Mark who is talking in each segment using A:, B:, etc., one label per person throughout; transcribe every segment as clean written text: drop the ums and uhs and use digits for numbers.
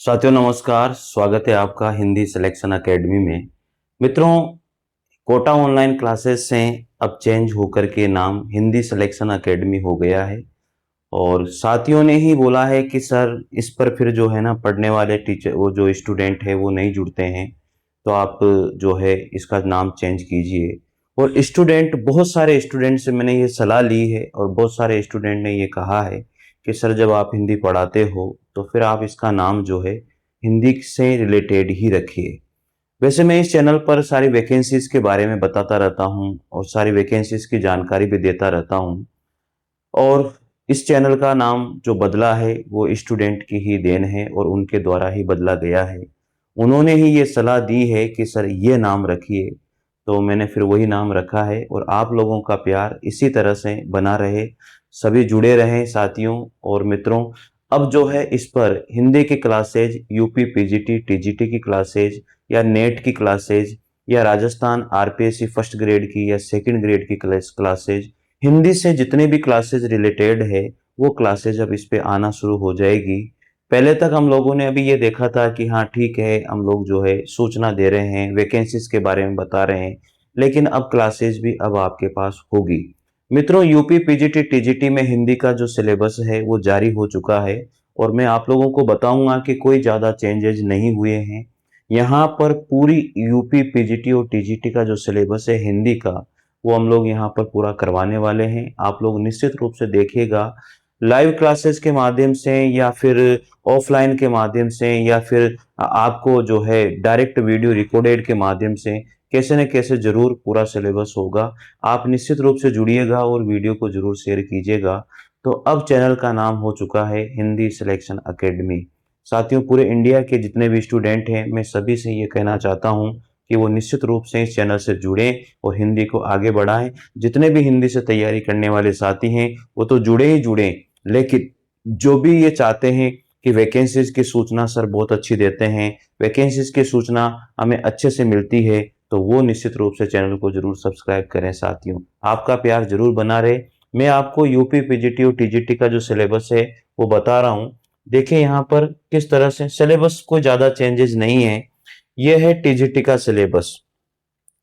A: साथियों नमस्कार, स्वागत है आपका हिंदी सिलेक्शन एकेडमी में। मित्रों, कोटा ऑनलाइन क्लासेस से अब चेंज होकर के नाम हिंदी सिलेक्शन एकेडमी हो गया है। और साथियों ने ही बोला है कि सर इस पर फिर जो है ना पढ़ने वाले टीचर वो जो स्टूडेंट है वो नहीं जुड़ते हैं, तो आप जो है इसका नाम चेंज कीजिए। और स्टूडेंट बहुत सारे स्टूडेंट से मैंने ये सलाह ली है और बहुत सारे स्टूडेंट ने ये कहा है कि सर जब आप हिंदी पढ़ाते हो तो फिर आप इसका नाम जो है हिंदी से रिलेटेड ही रखिए। वैसे मैं इस चैनल पर सारी वैकेंसीज के बारे में बताता रहता हूँ और सारी वैकेंसीज की जानकारी भी देता रहता हूँ। और इस चैनल का नाम जो बदला है वो स्टूडेंट की ही देन है और उनके द्वारा ही बदला गया है। उन्होंने ही ये सलाह दी है कि सर ये नाम रखिए, तो मैंने फिर वही नाम रखा है। और आप लोगों का प्यार इसी तरह से बना रहे, सभी जुड़े रहें साथियों और मित्रों। अब जो है इस पर हिंदी की क्लासेज, यूपी पीजीटी टीजीटी की क्लासेज या नेट की क्लासेज या राजस्थान आरपीएससी फर्स्ट ग्रेड की या सेकंड ग्रेड की क्लासेज, हिंदी से जितने भी क्लासेज रिलेटेड है वो क्लासेज अब इस पे आना शुरू हो जाएगी। पहले तक हम लोगों ने अभी ये देखा था कि हाँ ठीक है, हम लोग जो है सूचना दे रहे हैं, वैकेंसीज के बारे में बता रहे हैं, लेकिन अब क्लासेज भी अब आपके पास होगी। मित्रों, यूपी पीजीटी टीजीटी में हिंदी का जो सिलेबस है वो जारी हो चुका है और मैं आप लोगों को बताऊंगा कि कोई ज़्यादा चेंजेज नहीं हुए हैं। यहाँ पर पूरी यूपी पीजीटी और टीजीटी का जो सिलेबस है हिंदी का, वो हम लोग यहाँ पर पूरा करवाने वाले हैं। आप लोग निश्चित रूप से देखिएगा, लाइव क्लासेस के माध्यम से या फिर ऑफलाइन के माध्यम से या फिर आपको जो है डायरेक्ट वीडियो रिकॉर्डेड के माध्यम से कैसे न कैसे जरूर पूरा सिलेबस होगा। आप निश्चित रूप से जुड़िएगा और वीडियो को जरूर शेयर कीजिएगा। तो अब चैनल का नाम हो चुका है हिंदी सिलेक्शन एकेडमी। साथियों, पूरे इंडिया के जितने भी स्टूडेंट हैं मैं सभी से ये कहना चाहता हूँ कि वो निश्चित रूप से इस चैनल से जुड़ें और हिंदी को आगे बढ़ाएं। जितने भी हिंदी से तैयारी करने वाले साथी हैं वो तो जुड़े ही जुड़े, लेकिन जो भी ये चाहते हैं कि वैकेंसीज की सूचना सर बहुत अच्छी देते हैं, वैकेंसीज की सूचना हमें अच्छे से मिलती है, तो वो निश्चित रूप से चैनल को जरूर सब्सक्राइब करें। साथियों, आपका प्यार जरूर बना रहे। मैं आपको यूपी पीजीटी और टीजीटी का जो सिलेबस है वो बता रहा हूँ। देखिए यहाँ पर किस तरह से सिलेबस, कोई ज्यादा चेंजेस नहीं है। ये है टीजीटी का सिलेबस,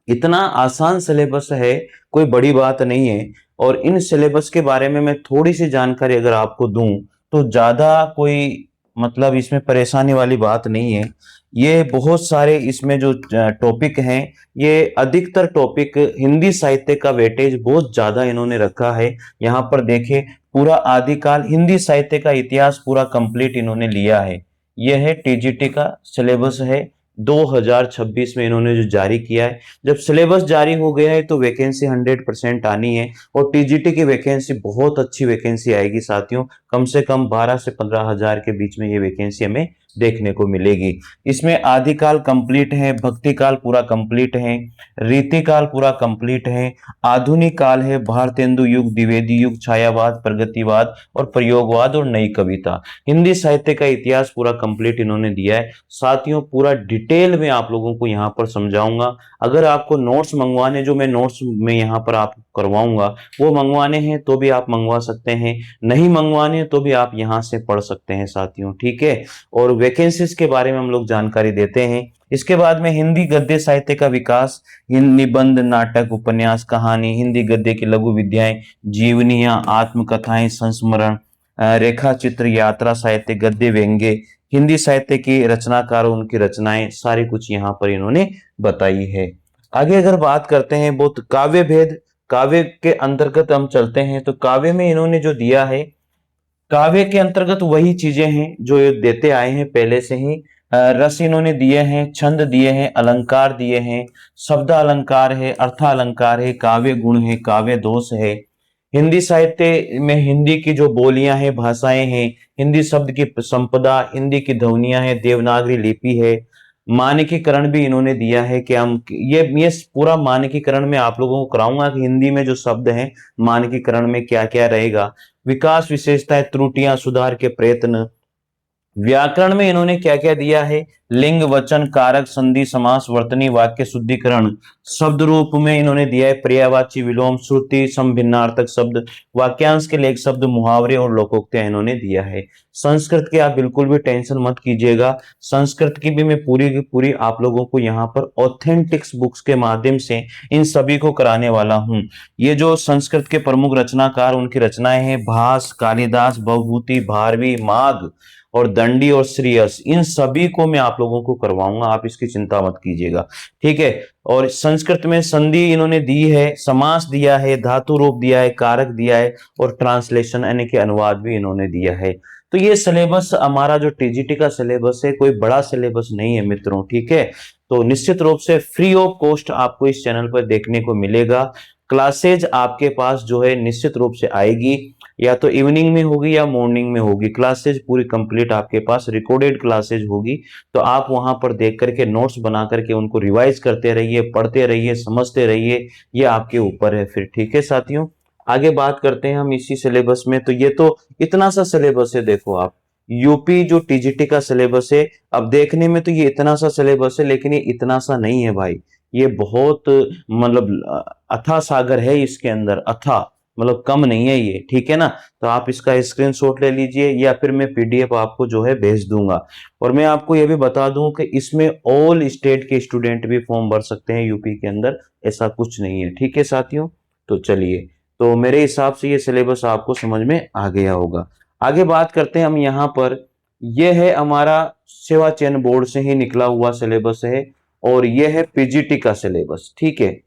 A: इतना आसान सिलेबस है, कोई बड़ी बात नहीं है। और इन सिलेबस के बारे में मैं थोड़ी सी जानकारी अगर आपको दूं तो ज्यादा कोई मतलब इसमें परेशानी वाली बात नहीं है। ये बहुत सारे इसमें जो टॉपिक हैं, ये अधिकतर टॉपिक हिंदी साहित्य का वेटेज बहुत ज्यादा इन्होंने रखा है। यहाँ पर देखें, पूरा आदिकाल हिंदी साहित्य का इतिहास पूरा कंप्लीट इन्होंने लिया है। यह है टीजीटी का सिलेबस है, 2026 में इन्होंने जो जारी किया है। जब सिलेबस जारी हो गया है तो वैकेंसी 100% आनी है और टीजीटी की वैकेंसी बहुत अच्छी वैकेंसी आएगी साथियों। कम से कम 12 से 15 हजार के बीच में ये वैकेंसी हमें देखने को मिलेगी। इसमें आदिकाल कंप्लीट है, भक्ति काल पूरा कंप्लीट है, रीति काल पूरा कंप्लीट है, आधुनिक काल है, भारतेंदु युग, द्विवेदी युग, छायावाद, प्रगतिवाद और प्रयोगवाद और नई कविता। हिंदी साहित्य का इतिहास पूरा कंप्लीट इन्होंने दिया है साथियों। पूरा डिटेल में आप लोगों को यहाँ पर समझाऊंगा। अगर आपको नोट्स मंगवाने, जो मैं नोट्स में यहाँ पर आप करवाऊंगा, वो मंगवाने हैं तो भी आप मंगवा सकते हैं, नहीं मंगवाने तो भी आप यहाँ से पढ़ सकते हैं साथियों, ठीक है। और वैकेंसीज के बारे में हम लोग जानकारी देते हैं। इसके बाद में हिंदी गद्य साहित्य का विकास, निबंध, नाटक, उपन्यास, कहानी, हिंदी गद्य की लघु विद्याएं, जीवनियां, आत्मकथाएं, संस्मरण, रेखा चित्र, यात्रा साहित्य, गद्य, व्यंग्य, हिंदी साहित्य की रचनाकार, उनकी रचनाएं, सारी कुछ यहाँ पर इन्होंने बताई है। आगे अगर बात करते हैं बहुत काव्य भेद, काव्य के अंतर्गत हम चलते हैं तो काव्य में इन्होंने जो दिया है, काव्य के अंतर्गत वही चीजें हैं जो ये देते आए हैं पहले से ही। रस इन्होंने दिए हैं, छंद दिए हैं, अलंकार दिए हैं, शब्द अलंकार है, अर्थ अलंकार है, काव्य गुण है, काव्य दोष है। हिंदी साहित्य में हिंदी की जो बोलियां हैं, भाषाएं हैं, हिंदी शब्द की संपदा, हिंदी की ध्वनियां हैं, देवनागरी लिपि है। मानकीकरण भी इन्होंने दिया है कि हम ये पूरा मानकीकरण में आप लोगों को कराऊंगा कि हिंदी में जो शब्द हैं मानकीकरण में क्या क्या रहेगा। विकास, विशेषताएं, त्रुटियां, सुधार के प्रयत्न, व्याकरण में इन्होंने क्या क्या दिया है, लिंग, वचन, कारक, संधि, समास, वर्तनी, वाक्य शुद्धिकरण। शब्द रूप में इन्होंने दिया है पर्यायवाची, विलोम, श्रुति, समभिन्नार्थक शब्द, वाक्यांश के लिए एक शब्द, मुहावरे और लोकोक्तियां इन्होंने दिया है। संस्कृत की आप बिल्कुल भी टेंशन मत कीजिएगा, संस्कृत की भी मैं पूरी की पूरी आप लोगों को यहाँ पर ऑथेंटिक्स बुक्स के माध्यम से इन सभी को कराने वाला हूँ। ये जो संस्कृत के प्रमुख रचनाकार, उनकी रचनाएं हैं भास, कालिदास, भवभूति, भारवी, माघ और दंडी और श्रीयस, इन सभी को मैं आप लोगों को करवाऊंगा, आप इसकी चिंता मत कीजिएगा, ठीक है। और संस्कृत में संधि इन्होंने दी है, समास दिया है, धातु रूप दिया है, कारक दिया है और ट्रांसलेशन यानी कि अनुवाद भी इन्होंने दिया है। तो ये सिलेबस हमारा जो टीजीटी का सिलेबस है कोई बड़ा सिलेबस नहीं है मित्रों, ठीक है। तो निश्चित रूप से फ्री ऑफ कॉस्ट आपको इस चैनल पर देखने को मिलेगा। क्लासेज आपके पास जो है निश्चित रूप से आएगी, या तो इवनिंग में होगी या मॉर्निंग में होगी। क्लासेज पूरी कंप्लीट आपके पास रिकॉर्डेड क्लासेज होगी, तो आप वहां पर देख करके नोट्स बना करके उनको रिवाइज करते रहिए, पढ़ते रहिए, समझते रहिए, ये आपके ऊपर है फिर, ठीक है साथियों। आगे बात करते हैं हम इसी सिलेबस में। तो ये तो इतना सा सिलेबस है, देखो आप यूपी जो टीजीटी का सिलेबस है, अब देखने में तो ये इतना सा सिलेबस है, लेकिन ये इतना सा नहीं है भाई, ये बहुत मतलब अथाह सागर है इसके अंदर, अथाह मतलब कम नहीं है ये, ठीक है ना। तो आप इसका स्क्रीनशॉट ले लीजिए या फिर मैं पीडीएफ आपको जो है भेज दूंगा। और मैं आपको ये भी बता दूं कि इसमें ऑल स्टेट के स्टूडेंट भी फॉर्म भर सकते हैं यूपी के अंदर, ऐसा कुछ नहीं है, ठीक है साथियों। तो चलिए, तो मेरे हिसाब से ये सिलेबस आपको समझ में आ गया होगा। आगे बात करते हैं हम यहाँ पर, यह है हमारा सेवा चयन बोर्ड से ही निकला हुआ सिलेबस है, और यह है पीजीटी का सिलेबस, ठीक है।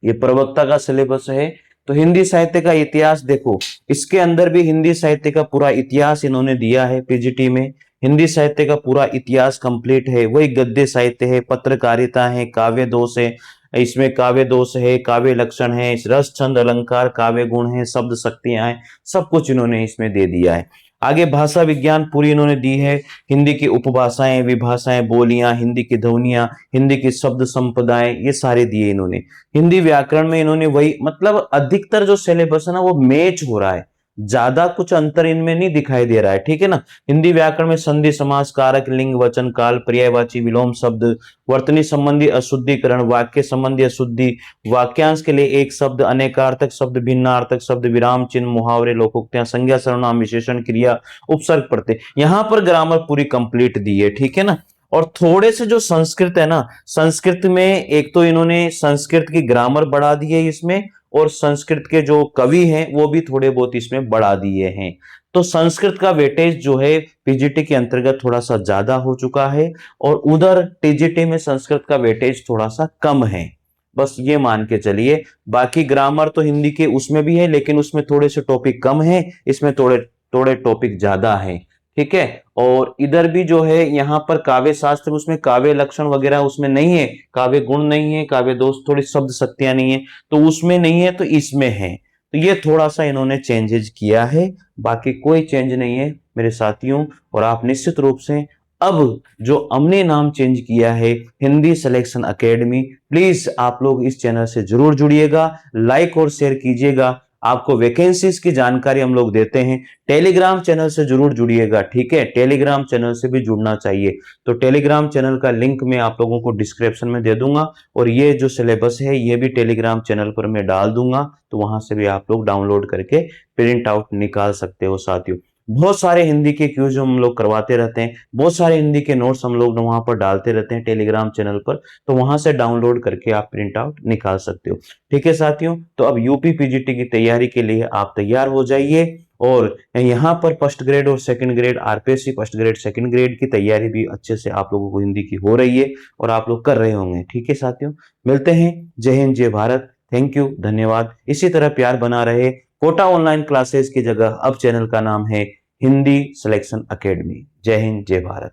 A: ये प्रवक्ता का सिलेबस है। तो हिंदी साहित्य का इतिहास देखो, इसके अंदर भी हिंदी साहित्य का पूरा इतिहास इन्होंने दिया है पीजीटी में। हिंदी साहित्य का पूरा इतिहास कंप्लीट है, वही गद्य साहित्य है, पत्रकारिता है, काव्य दोष है, इसमें काव्य दोष है, काव्य लक्षण है, रस छंद अलंकार, काव्य गुण है, शब्द शक्तियां हैं, सब कुछ इन्होंने इसमें दे दिया है। आगे भाषा विज्ञान पूरी इन्होंने दी है, हिंदी की उपभाषाएं, विभाषाएं, बोलियां, हिंदी की ध्वनियां, हिंदी की शब्द संपदाएं, ये सारे दिए इन्होंने। हिंदी व्याकरण में इन्होंने वही, मतलब अधिकतर जो सिलेबस है ना वो मैच हो रहा है, ज्यादा कुछ अंतर इनमें नहीं दिखाई दे रहा है, ठीक है ना। हिंदी व्याकरण में संधि, समास, कारक, लिंग, वचन, काल, पर्यायवाची, विलोम शब्द, वर्तनी संबंधी अशुद्धिकरण, वाक्य संबंधी अशुद्धि, वाक्यांश के लिए एक शब्द, अनेकार्थक शब्द, भिन्नार्थक शब्द, विराम चिन्ह, मुहावरे, लोकोक्तियां, संज्ञा, सर्वनाम, विशेषण, क्रिया, उपसर्ग, प्रत्यय, यहां पर ग्रामर पूरी कंप्लीट दी है, ठीक है ना। और थोड़े से जो संस्कृत है ना, संस्कृत में एक तो इन्होंने संस्कृत की ग्रामर बढ़ा दी है इसमें, और संस्कृत के जो कवि हैं वो भी थोड़े बहुत इसमें बढ़ा दिए हैं। तो संस्कृत का वेटेज जो है पीजीटी के अंतर्गत थोड़ा सा ज्यादा हो चुका है, और उधर टीजीटी में संस्कृत का वेटेज थोड़ा सा कम है, बस ये मान के चलिए। बाकी ग्रामर तो हिंदी के उसमें भी है, लेकिन उसमें थोड़े से टॉपिक कम है, इसमें थोड़े थोड़े टॉपिक ज्यादा है, ठीक है। और इधर भी जो है यहाँ पर काव्य शास्त्र, उसमें काव्य लक्षण वगैरह उसमें नहीं है, काव्य गुण नहीं है, काव्य दोष, थोड़ी शब्द शक्तियां नहीं है, तो उसमें नहीं है, तो इसमें है। तो ये थोड़ा सा इन्होंने चेंजेस किया है, बाकी कोई चेंज नहीं है मेरे साथियों। और आप निश्चित रूप से अब जो हमने नाम चेंज किया है हिंदी सिलेक्शन एकेडमी, प्लीज आप लोग इस चैनल से जरूर जुड़िएगा, लाइक और शेयर कीजिएगा। आपको वैकेंसीज की जानकारी हम लोग देते हैं, टेलीग्राम चैनल से जरूर जुड़िएगा, ठीक है। टेलीग्राम चैनल से भी जुड़ना चाहिए, तो टेलीग्राम चैनल का लिंक मैं आप लोगों को डिस्क्रिप्शन में दे दूंगा, और ये जो सिलेबस है ये भी टेलीग्राम चैनल पर मैं डाल दूंगा, तो वहां से भी आप लोग डाउनलोड करके प्रिंट आउट निकाल सकते हो साथियों। बहुत सारे हिंदी के क्यूज हम लोग करवाते रहते हैं, बहुत सारे हिंदी के नोट्स हम लोग वहां पर डालते रहते हैं टेलीग्राम चैनल पर, तो वहां से डाउनलोड करके आप प्रिंट आउट निकाल सकते हो, ठीक है साथियों। तो अब यूपी पीजीटी की तैयारी के लिए आप तैयार हो जाइए, और यहाँ पर फर्स्ट ग्रेड और second grade, RPSC first grade second grade की तैयारी भी अच्छे से आप लोगों को हिंदी की हो रही है, और आप लोग कर रहे होंगे, ठीक है साथियों। मिलते हैं, जय हिंद जय भारत, थैंक यू, धन्यवाद। इसी तरह प्यार बना रहे। कोटा ऑनलाइन क्लासेस की जगह अब चैनल का नाम है हिंदी सिलेक्शन एकेडमी। जय हिंद जय भारत।